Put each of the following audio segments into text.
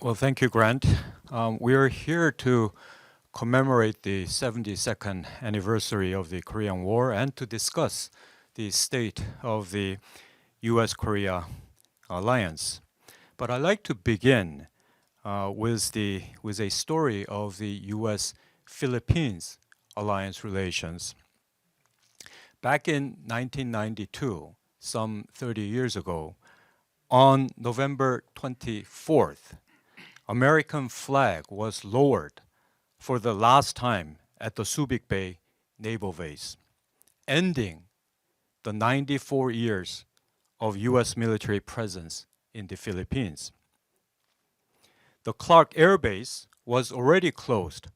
Well, thank you, Grant. We are here to commemorate the 72nd anniversary of the Korean War and to discuss the state of the US-Korea alliance. But I'd like to begin with a story of the US-Philippines alliance relations. Back in 1992, some 30 years ago, on November 24th, American flag was lowered for the last time at the Subic Bay Naval Base, ending the 94 years of US military presence in the Philippines. The Clark Air Base was already closed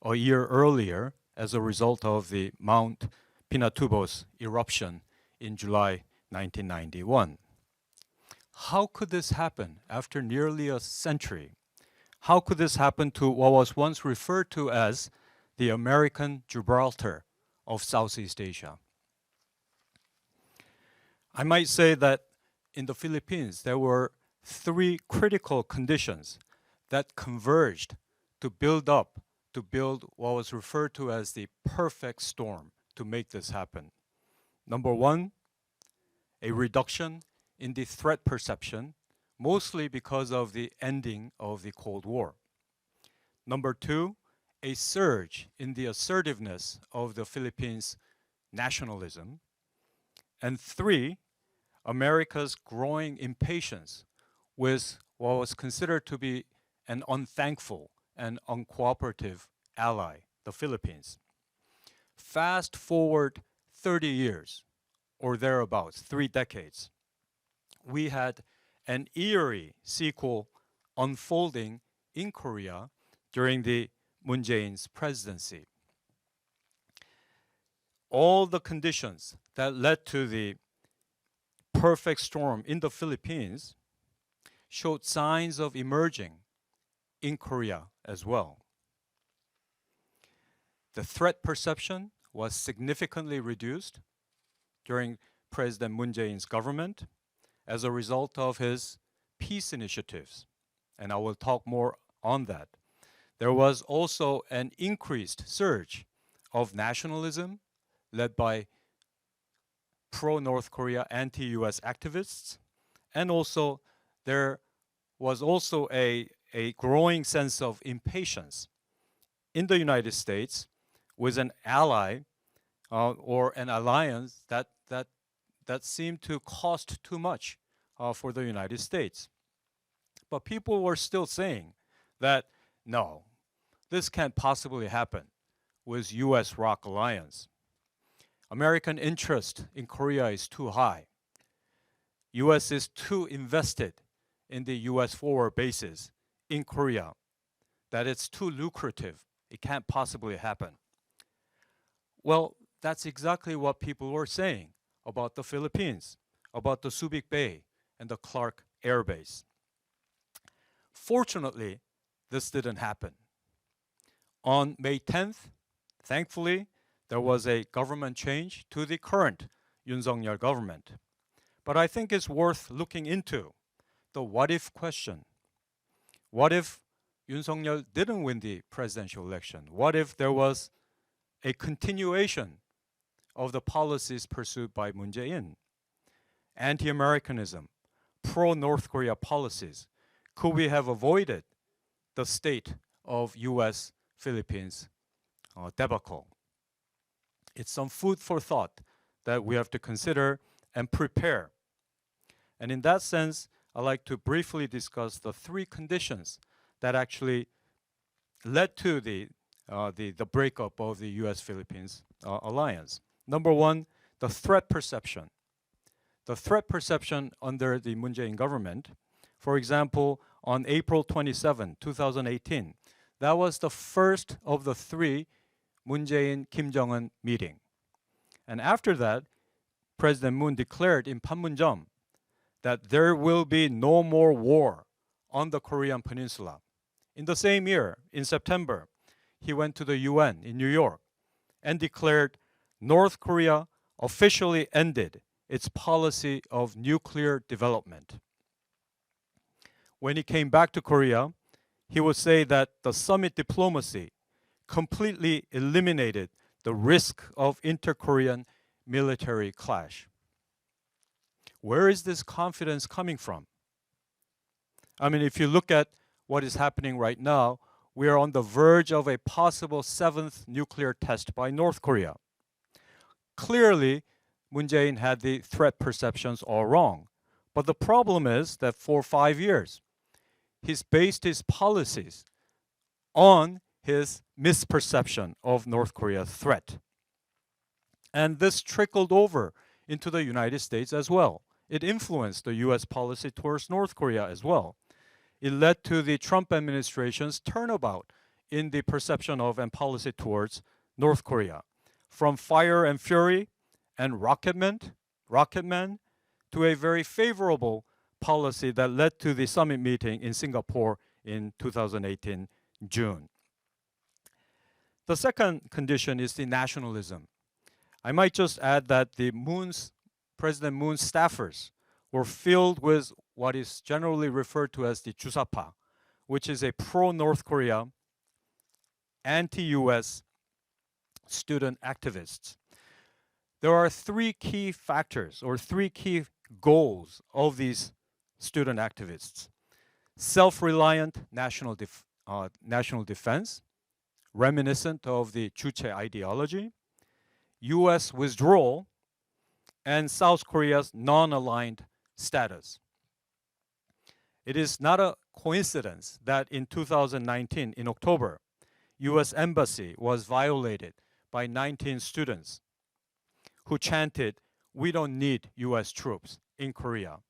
a year earlier as a result of the Mount Pinatubo's eruption in July 1991. How could this happen after nearly a century? How could this happen to what was once referred to as the American Gibraltar of Southeast Asia? I might say that in the Philippines, there were three critical conditions that converged to build what was referred to as the perfect storm to make this happen. Number one, a reduction in the threat perception, mostly because of the ending of the Cold War. Number two, a surge in the assertiveness of the Philippines' nationalism. And three, America's growing impatience with what was considered to be an unthankful and uncooperative ally, the Philippines. Fast forward 30 years, or thereabouts, 3 decades, we had an eerie sequel unfolding in Korea during the Moon Jae-in's presidency. All the conditions that led to the perfect storm in the Philippines showed signs of emerging in Korea as well. The threat perception was significantly reduced during President Moon Jae-in's government as a result of his peace initiatives, and I will talk more on that. There was also an increased surge of nationalism led by pro-North Korea, anti-US activists, and also there was also a growing sense of impatience in the United States with an ally or an alliance that seemed to cost too much for the United States. But people were still saying that, no, this can't possibly happen with US-ROC alliance. American interest in Korea is too high. US is too invested in the US forward bases in Korea, that it's too lucrative. It can't possibly happen. Well, that's exactly what people were saying about the Philippines, about the Subic Bay and the Clark Air Base. Fortunately, this didn't happen. On May 10th, thankfully, there was a government change to the current Yoon Suk-yeol government. But I think it's worth looking into the what-if question. What if Yoon Suk-yeol didn't win the presidential election? What if there was a continuation of the policies pursued by Moon Jae-in? Anti-Americanism, pro-North Korea policies. Could we have avoided the state of US-Philippines debacle? It's some food for thought that we have to consider and prepare. And in that sense, I'd like to briefly discuss the three conditions that actually led to the breakup of the US-Philippines alliance. Number one, the threat perception. The threat perception under the Moon Jae-in government, for example, on April 27, 2018, that was the first of the three Moon Jae-in, Kim Jong-un meeting. And after that, President Moon declared in Panmunjom that there will be no more war on the Korean Peninsula. In the same year, in September, he went to the UN in New York and declared North Korea officially ended its policy of nuclear development. When he came back to Korea, he would say that the summit diplomacy completely eliminated the risk of inter-Korean military clash. Where is this confidence coming from? I mean, if you look at what is happening right now, we are on the verge of a possible 7th nuclear test by North Korea. Clearly, Moon Jae-in had the threat perceptions all wrong. But the problem is that for 5 years, he's based his policies on his misperception of North Korea's threat. And this trickled over into the United States as well. It influenced the US policy towards North Korea as well. It led to the Trump administration's turnabout in the perception of and policy towards North Korea. From fire and fury and rocketmen to a very favorable policy that led to the summit meeting in Singapore in 2018 June. The second condition is the nationalism. I might just add that President Moon's staffers were filled with what is generally referred to as the Jusapa, which is a pro-North Korea, anti-US student activists. There are 3 key factors or 3 key goals of these student activists. Self-reliant national defense, reminiscent of the Juche ideology, US withdrawal, and South Korea's non-aligned status. It is not a coincidence that in 2019, in October, US Embassy was violated by 19 students who chanted, "We don't need US troops in Korea."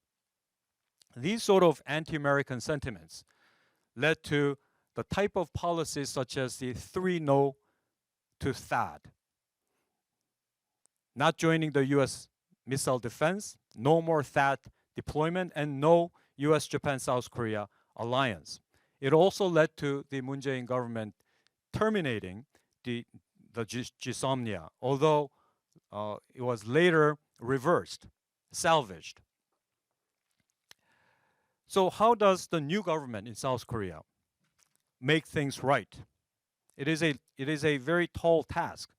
These sort of anti-American sentiments led to the type of policies such as the 3 no to THAAD. Not joining the US missile defense, no more THAAD deployment, and no US-Japan-South Korea alliance. It also led to the Moon Jae-in government terminating the GSOMNIA, although it was later reversed, salvaged. So how does the new government in South Korea make things right? It is a very tall task,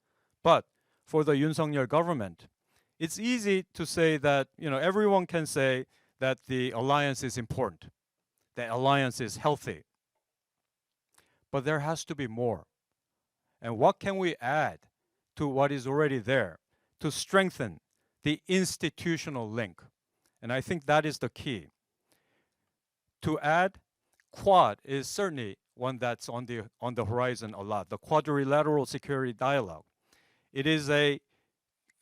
but for the Yoon Suk-yeol government, it's easy to say that everyone can say that the alliance is important, the alliance is healthy, but there has to be more. And what can we add to what is already there to strengthen the institutional link? And I think that is the key. To add, Quad is certainly one that's on the horizon a lot, the Quadrilateral Security Dialogue. It is a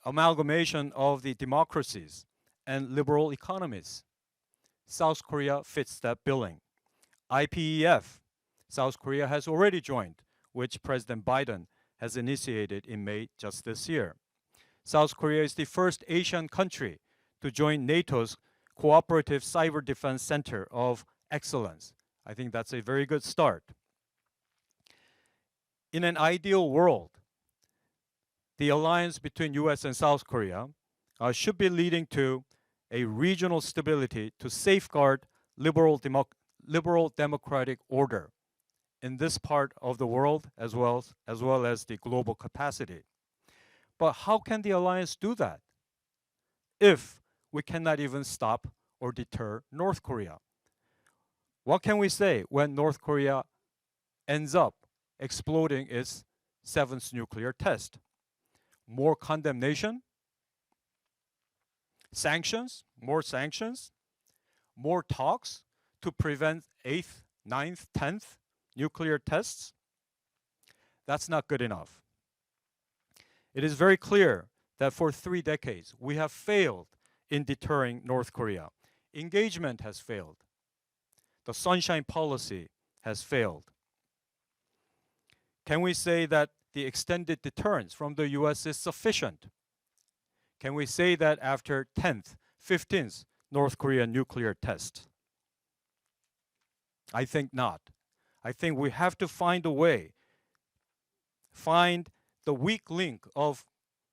amalgamation of the democracies and liberal economies. South Korea fits that billing. IPEF, South Korea has already joined, which President Biden has initiated in May just this year. South Korea is the first Asian country to join NATO's Cooperative Cyber Defense Center of Excellence. I think that's a very good start. In an ideal world, the alliance between US and South Korea should be leading to a regional stability to safeguard liberal democratic order in this part of the world as well as the global capacity. But how can the alliance do that if we cannot even stop or deter North Korea? What can we say when North Korea ends up exploding its 7th nuclear test? More condemnation? Sanctions? More sanctions? More talks to prevent 8th, 9th, 10th nuclear tests? That's not good enough. It is very clear that for 3 decades, we have failed in deterring North Korea. Engagement has failed. The sunshine policy has failed. Can we say that the extended deterrence from the US is sufficient? Can we say that after 10th, 15th North Korean nuclear test? I think not. I think we have to find a way, find the weak link of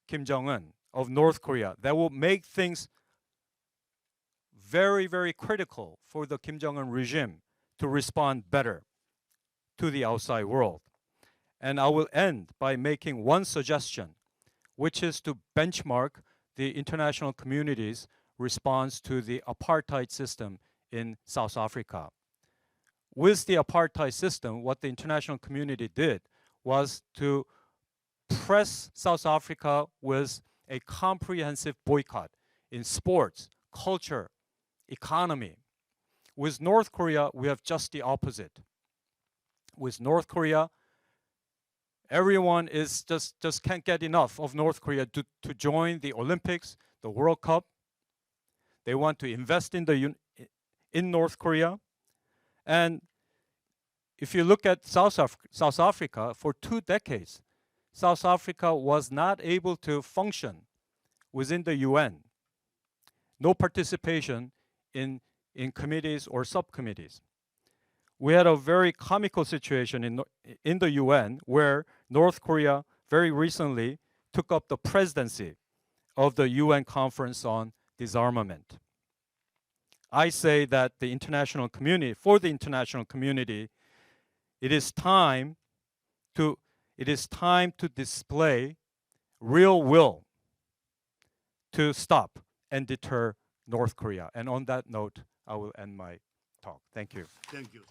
Kim Jong-un, of North Korea, that will make things very, very critical for the Kim Jong-un regime to respond better. to the outside world. And I will end by making one suggestion, which is to benchmark the international community's response to the apartheid system in South Africa. With the apartheid system, what the international community did was to press South Africa with a comprehensive boycott in sports, culture, economy. With North Korea, we have just the opposite. With North Korea, everyone is just can't get enough of North Korea to join the Olympics, the World Cup. They want to invest in North Korea. And if you look at South Africa, for 2 decades, South Africa was not able to function within the UN. No participation in committees or subcommittees. We had a very comical situation in the UN where North Korea very recently took up the presidency of the UN Conference on Disarmament. I say that the international community, for the international community, it is time to display real will to stop and deter North Korea. And on that note, I will end my talk. Thank you. Thank you.